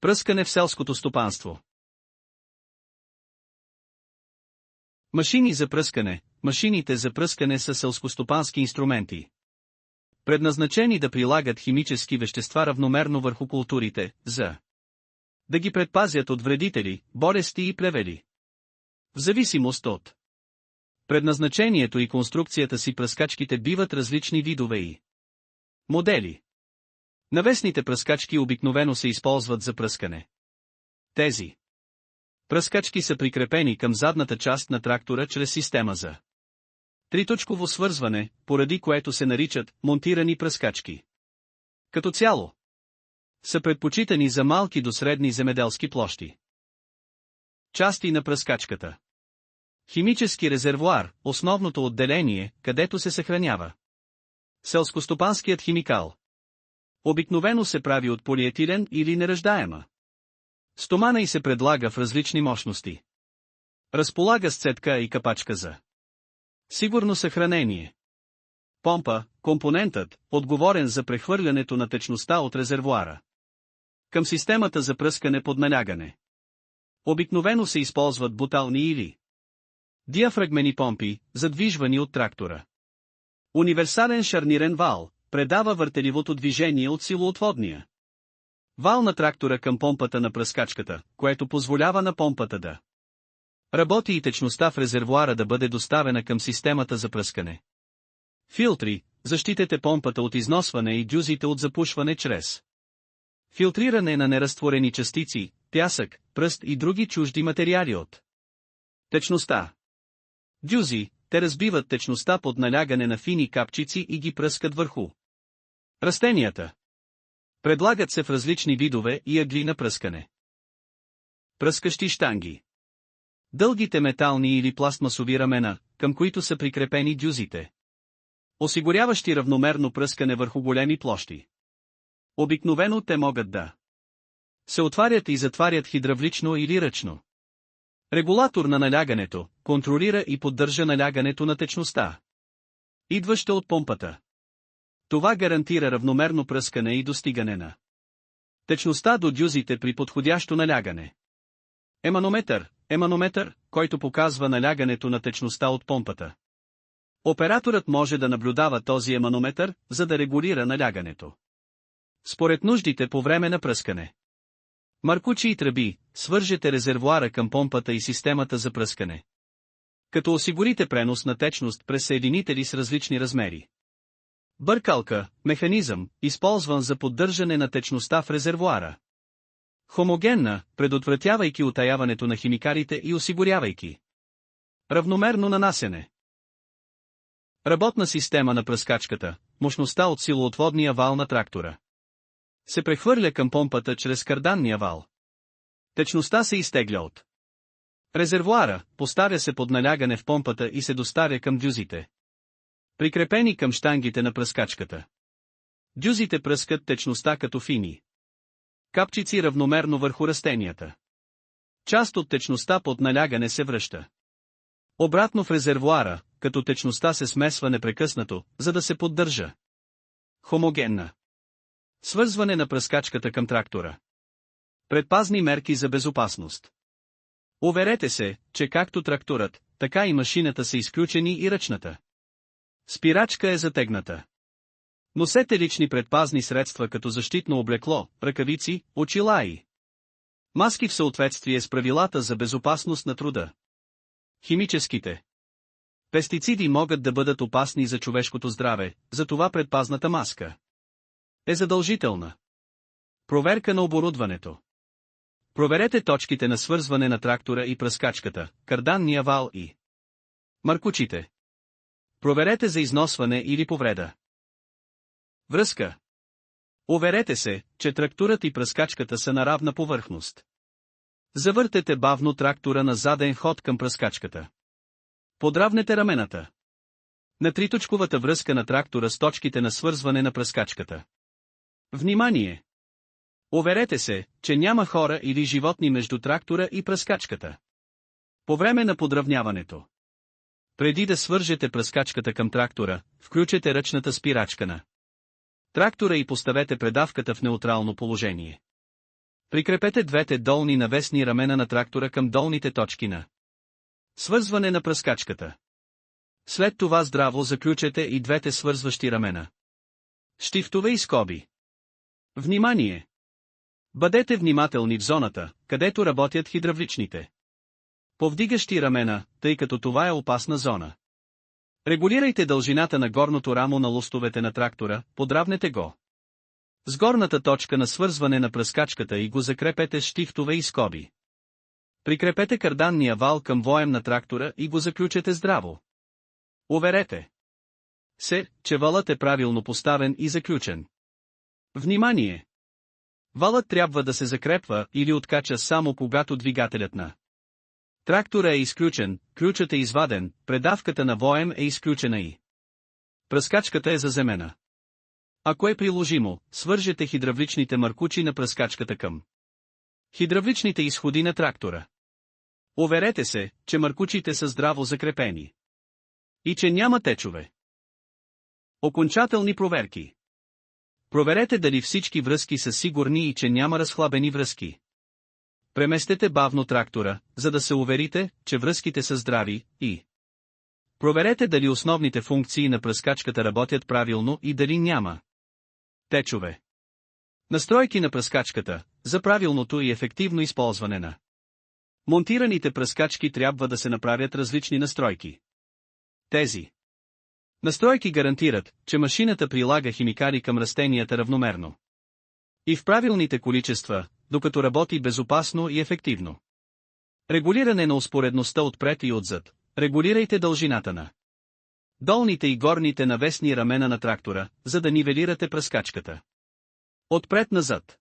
Пръскане в селското стопанство. Машини за пръскане. Машините за пръскане са селскостопански инструменти, предназначени да прилагат химически вещества равномерно върху културите, за да ги предпазят от вредители, болести и плевели. В зависимост от предназначението и конструкцията си пръскачките биват различни видове и модели. Навесните пръскачки обикновено се използват за пръскане. Тези пръскачки са прикрепени към задната част на трактора чрез система за триточково свързване, поради което се наричат монтирани пръскачки. Като цяло са предпочитани за малки до средни земеделски площи. Части на пръскачката. Химически резервоар, основното отделение, където се съхранява селскостопанският химикал. Обикновено се прави от полиетилен или неръждаема стомана и се предлага в различни мощности. Разполага с цедка и капачка за сигурно съхранение. Помпа, компонентът, отговорен за прехвърлянето на течността от резервоара към системата за пръскане под налягане. Обикновено се използват бутални или диафрагмени помпи, задвижвани от трактора. Универсален шарнирен вал предава въртеливото движение от силоотводния вал на трактора към помпата на пръскачката, което позволява на помпата да работи и течността в резервоара да бъде доставена към системата за пръскане. Филтри, защитете помпата от износване и дюзите от запушване чрез филтриране на неразтворени частици, пясък, пръст и други чужди материали от течността. Дюзи, те разбиват течността под налягане на фини капчици и ги пръскат върху растенията. Предлагат се в различни видове и ъгли на пръскане. Пръскащи щанги. Дългите метални или пластмасови рамена, към които са прикрепени дюзите, осигуряващи равномерно пръскане върху големи площи. Обикновено те могат да се отварят и затварят хидравлично или ръчно. Регулатор на налягането контролира и поддържа налягането на течността, идваща от помпата. Това гарантира равномерно пръскане и достигане на течността до дюзите при подходящо налягане. Еманометър, който показва налягането на течността от помпата. Операторът може да наблюдава този еманометър, за да регулира налягането според нуждите по време на пръскане. Маркучи и тръби, свържете резервоара към помпата и системата за пръскане, като осигурите пренос на течност през съединители с различни размери. Бъркалка, механизъм, използван за поддържане на течността в резервоара. Хомогенна, предотвратявайки утаяването на химикалите и осигурявайки равномерно нанасяне. Работна система на пръскачката, мощността от силоотводния вал на трактора се прехвърля към помпата чрез карданния вал. Течността се изтегля от резервоара, поставя се под налягане в помпата и се доставя към дюзите, прикрепени към щангите на пръскачката. Дюзите пръскат течността като фини капчици равномерно върху растенията. Част от течността под налягане се връща обратно в резервоара, като течността се смесва непрекъснато, за да се поддържа хомогенна. Свързване на пръскачката към трактора. Предпазни мерки за безопасност. Уверете се, че както тракторът, така и машината са изключени и ръчната спирачка е затегната. Носете лични предпазни средства като защитно облекло, ръкавици, очила и маски в съответствие с правилата за безопасност на труда. Химическите пестициди могат да бъдат опасни за човешкото здраве, затова предпазната маска е задължителна. Проверка на оборудването. Проверете точките на свързване на трактора и пръскачката, карданния вал и маркучите. Проверете за износване или повреда. Връзка. Уверете се, че тракторът и пръскачката са на равна повърхност. Завъртете бавно трактора на заден ход към пръскачката. Подравнете рамената на триточковата връзка на трактора с точките на свързване на пръскачката. Внимание! Уверете се, че няма хора или животни между трактора и пръскачката. По време на подравняването. Преди да свържете пръскачката към трактора, включете ръчната спирачка на трактора и поставете предавката в неутрално положение. Прикрепете двете долни навесни рамена на трактора към долните точки на свързване на пръскачката. След това здраво заключете и двете свързващи рамена. Щифтове и скоби. Внимание! Бъдете внимателни в зоната, където работят хидравличните повдигащи рамена, тъй като това е опасна зона. Регулирайте дължината на горното рамо на лостовете на трактора, подравнете го с горната точка на свързване на пръскачката и го закрепете с щифтове и скоби. Прикрепете карданния вал към воем на трактора и го заключете здраво. Уверете се, че валът е правилно поставен и заключен. Внимание! Валът трябва да се закрепва или откача само когато двигателят на трактора е изключен, ключът е изваден, предавката на воем е изключена и пръскачката е заземена. Ако е приложимо, свържете хидравличните маркучи на пръскачката към хидравличните изходи на трактора. Уверете се, че маркучите са здраво закрепени и че няма течове. Окончателни проверки. Проверете дали всички връзки са сигурни и че няма разхлабени връзки. Преместете бавно трактора, за да се уверите, че връзките са здрави, и проверете дали основните функции на пръскачката работят правилно и дали няма течове. Настройки на пръскачката. За правилното и ефективно използване на монтираните пръскачки трябва да се направят различни настройки. Тези настройки гарантират, че машината прилага химикали към растенията равномерно и в правилните количества, докато работи безопасно и ефективно. Регулиране на успоредността отпред и отзад. Регулирайте дължината на долните и горните навесни рамена на трактора, за да нивелирате пръскачката. Отпред-назад.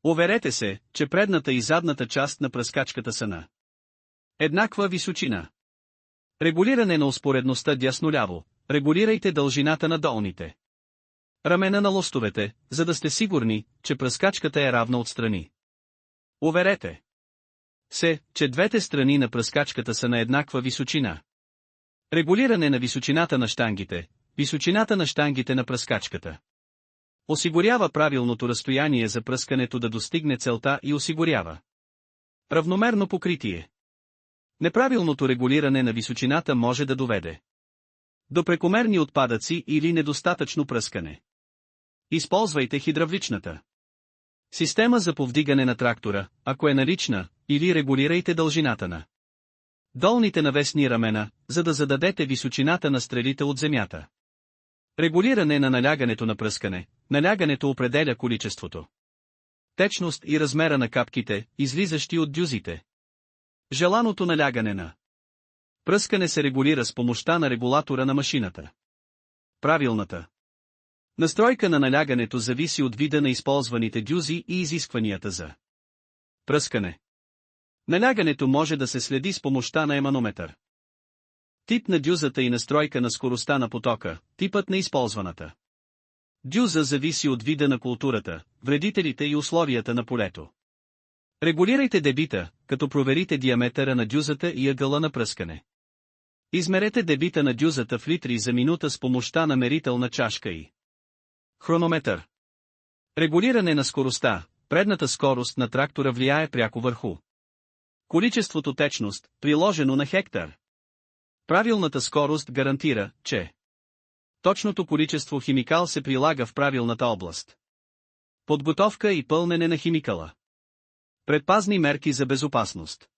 Уверете се, че предната и задната част на пръскачката са на еднаква височина. Регулиране на успоредността дясно-ляво. Регулирайте дължината на долните рамена на лостовете, за да сте сигурни, че пръскачката е равна отстрани. Уверете се, че двете страни на пръскачката са на еднаква височина. Регулиране на височината на щангите. Височината на щангите на пръскачката осигурява правилното разстояние за пръскането да достигне целта и осигурява равномерно покритие. Неправилното регулиране на височината може да доведе до прекомерни отпадъци или недостатъчно пръскане. Използвайте хидравличната система за повдигане на трактора, ако е налична, или регулирайте дължината на долните навесни рамена, за да зададете височината на стрелите от земята. Регулиране на налягането на пръскане. Налягането определя количеството течност и размера на капките, излизащи от дюзите. Желаното налягане на пръскане се регулира с помощта на регулатора на машината. Правилната настройка на налягането зависи от вида на използваните дюзи и изискванията за пръскане. Налягането може да се следи с помощта на еманометър. Тип на дюзата и настройка на скоростта на потока. Типът на използваната дюза зависи от вида на културата, вредителите и условията на полето. Регулирайте дебита, като проверите диаметъра на дюзата и ъгъла на пръскане. Измерете дебита на дюзата в литри за минута с помощта на мерителна чашка и хронометър. Регулиране на скоростта. Предната скорост на трактора влияе пряко върху количеството течност, приложено на хектар. Правилната скорост гарантира, че точното количество химикал се прилага в правилната област. Подготовка и пълнене на химикала. Предпазни мерки за безопасност.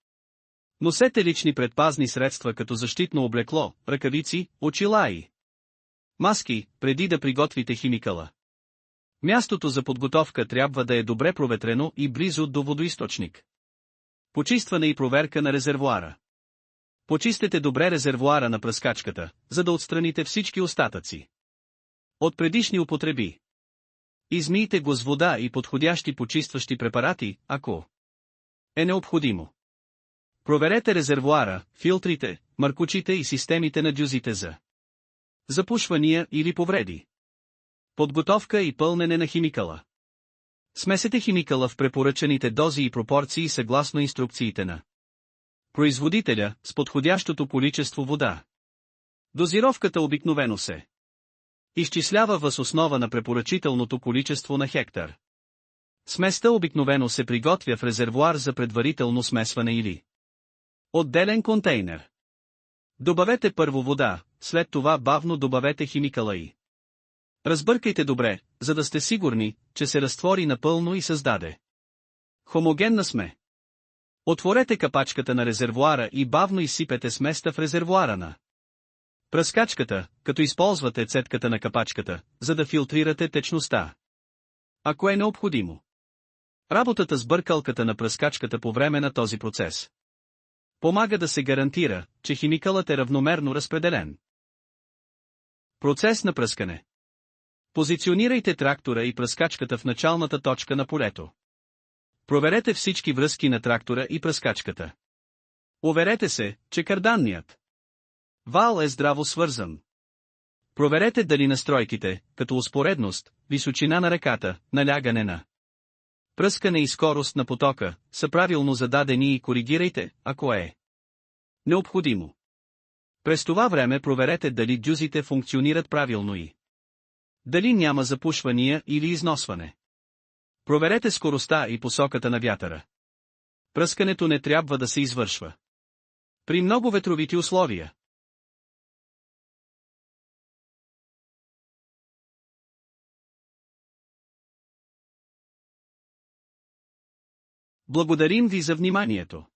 Носете лични предпазни средства като защитно облекло, ръкавици, очила и маски, преди да приготвите химикала. Мястото за подготовка трябва да е добре проветрено и близо до водоизточник. Почистване и проверка на резервоара. Почистете добре резервоара на пръскачката, за да отстраните всички остатъци от предишни употреби. Измийте го с вода и подходящи почистващи препарати, ако е необходимо. Проверете резервоара, филтрите, маркучите и системите на дюзите за запушвания или повреди. Подготовка и пълнене на химикала. Смесете химикала в препоръчаните дози и пропорции съгласно инструкциите на производителя, с подходящото количество вода. Дозировката обикновено се изчислява въз основа на препоръчителното количество на хектар. Сместа обикновено се приготвя в резервоар за предварително смесване или отделен контейнер. Добавете първо вода, след това бавно добавете химикала и разбъркайте добре, за да сте сигурни, че се разтвори напълно и създаде хомогенна смес. Отворете капачката на резервоара и бавно изсипете сместа в резервоара на пръскачката, като използвате цедката на капачката, за да филтрирате течността. Ако е необходимо. Работата с бъркалката на пръскачката по време на този процес помага да се гарантира, че химикалът е равномерно разпределен. Процес на пръскане. Позиционирайте трактора и пръскачката в началната точка на полето. Проверете всички връзки на трактора и пръскачката. Уверете се, че карданният вал е здраво свързан. Проверете дали настройките, като успоредност, височина на ръката, налягане на пръскане и скорост на потока, са правилно зададени и коригирайте, ако е необходимо. През това време проверете дали дюзите функционират правилно и дали няма запушвания или износване. Проверете скоростта и посоката на вятъра. Пръскането не трябва да се извършва при много ветровити условия. Благодарим ви за вниманието.